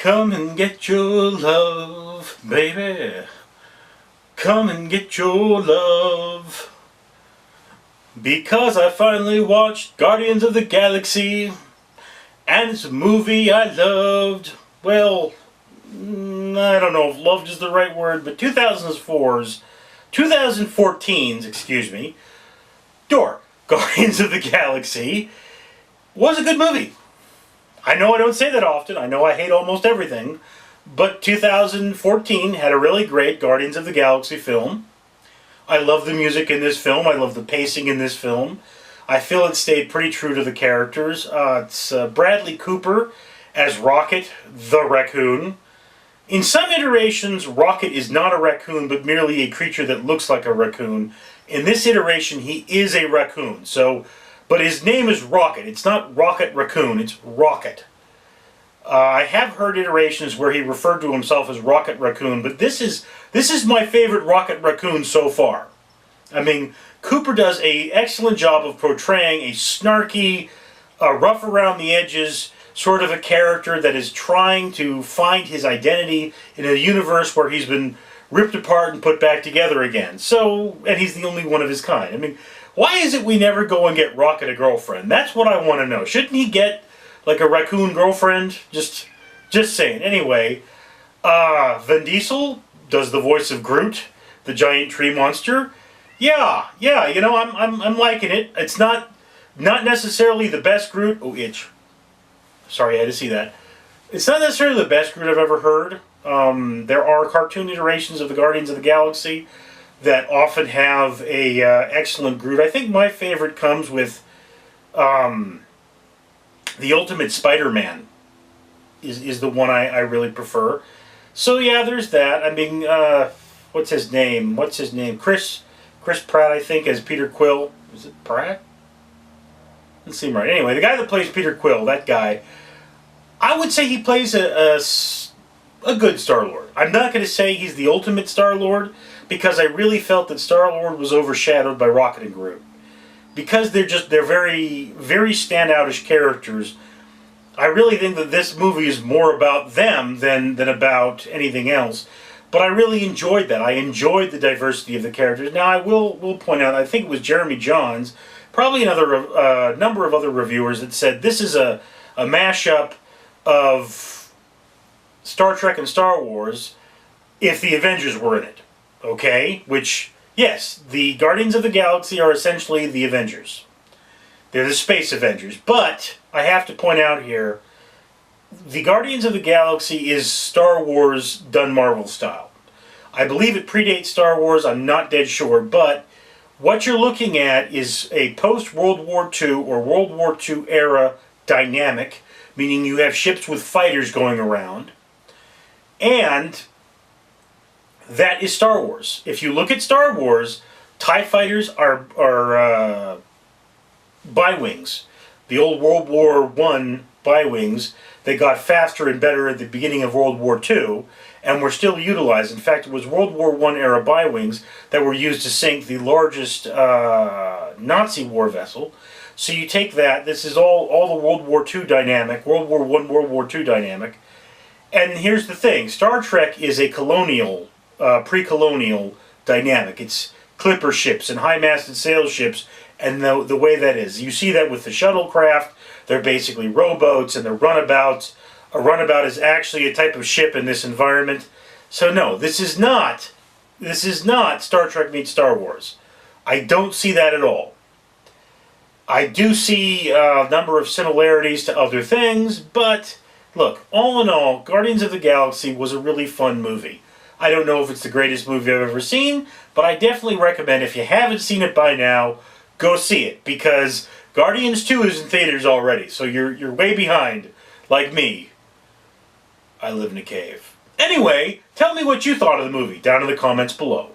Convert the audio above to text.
Come and get your love, baby. Come and get your love. Because I finally watched Guardians of the Galaxy, and it's a movie I loved. Well, I don't know if loved is the right word, but 2014's, excuse me, Guardians of the Galaxy was a good movie. I know I don't say that often. I know I hate almost everything. But 2014 had a really great Guardians of the Galaxy film. I love the music in this film. I love the pacing in this film. I feel it stayed pretty true to the characters. It's Bradley Cooper as Rocket the Raccoon. In some iterations, Rocket is not a raccoon, but merely a creature that looks like a raccoon. In this iteration, he is a raccoon. But his name is Rocket. It's not Rocket Raccoon, it's Rocket. I have heard iterations where he referred to himself as Rocket Raccoon, but this is my favorite Rocket Raccoon so far. I mean, Cooper does an excellent job of portraying a snarky, rough around the edges sort of a character that is trying to find his identity in a universe where he's been ripped apart and put back together again. And he's the only one of his kind. I mean, why is it we never go and get Rocket a girlfriend? That's what I want to know. Shouldn't he get like a raccoon girlfriend? Just saying. Anyway, Vin Diesel does the voice of Groot, the giant tree monster. Yeah, you know, I'm liking it. It's not necessarily the best Groot. Oh, itch. Sorry, I had to see that. It's not necessarily the best Groot I've ever heard. There are cartoon iterations of the Guardians of the Galaxy that often have a excellent Groot. I think my favorite comes with the Ultimate Spider-Man is the one I really prefer. So yeah, there's that. I mean, what's his name? Chris Pratt, I think, as Peter Quill. Is it Pratt? Doesn't seem right. Anyway, the guy that plays Peter Quill, that guy, I would say he plays a good Star-Lord. I'm not going to say he's the ultimate Star-Lord, because I really felt that Star-Lord was overshadowed by Rocket and Groot. Because they're very, very standoutish characters, I really think that this movie is more about them than about anything else. But I really enjoyed that. I enjoyed the diversity of the characters. Now, I will point out, I think it was Jeremy Johns, probably another number of other reviewers, that said this is a mashup of Star Trek and Star Wars if the Avengers were in it. Okay? Which, yes, the Guardians of the Galaxy are essentially the Avengers. They're the Space Avengers. But, I have to point out here, the Guardians of the Galaxy is Star Wars done Marvel style. I believe it predates Star Wars, I'm not dead sure, but what you're looking at is a post-World War II or World War II era dynamic, meaning you have ships with fighters going around, and that is Star Wars. If you look at Star Wars, TIE fighters are bi-wings. The old World War I bi-wings, they got faster and better at the beginning of World War II, and were still utilized. In fact, it was World War I era bi-wings that were used to sink the largest Nazi war vessel. So you take that, this is all the World War II dynamic, World War I, World War II dynamic. And here's the thing, Star Trek is a colonial, pre-colonial dynamic. It's clipper ships and high-masted sail ships, and the way that is. You see that with the shuttlecraft. They're basically rowboats and they're runabouts. A runabout is actually a type of ship in this environment. So no, this is not Star Trek meets Star Wars. I don't see that at all. I do see a number of similarities to other things, but look, all in all, Guardians of the Galaxy was a really fun movie. I don't know if it's the greatest movie I've ever seen, but I definitely recommend, if you haven't seen it by now, go see it, because Guardians 2 is in theaters already, so you're way behind, like me. I live in a cave. Anyway, tell me what you thought of the movie down in the comments below.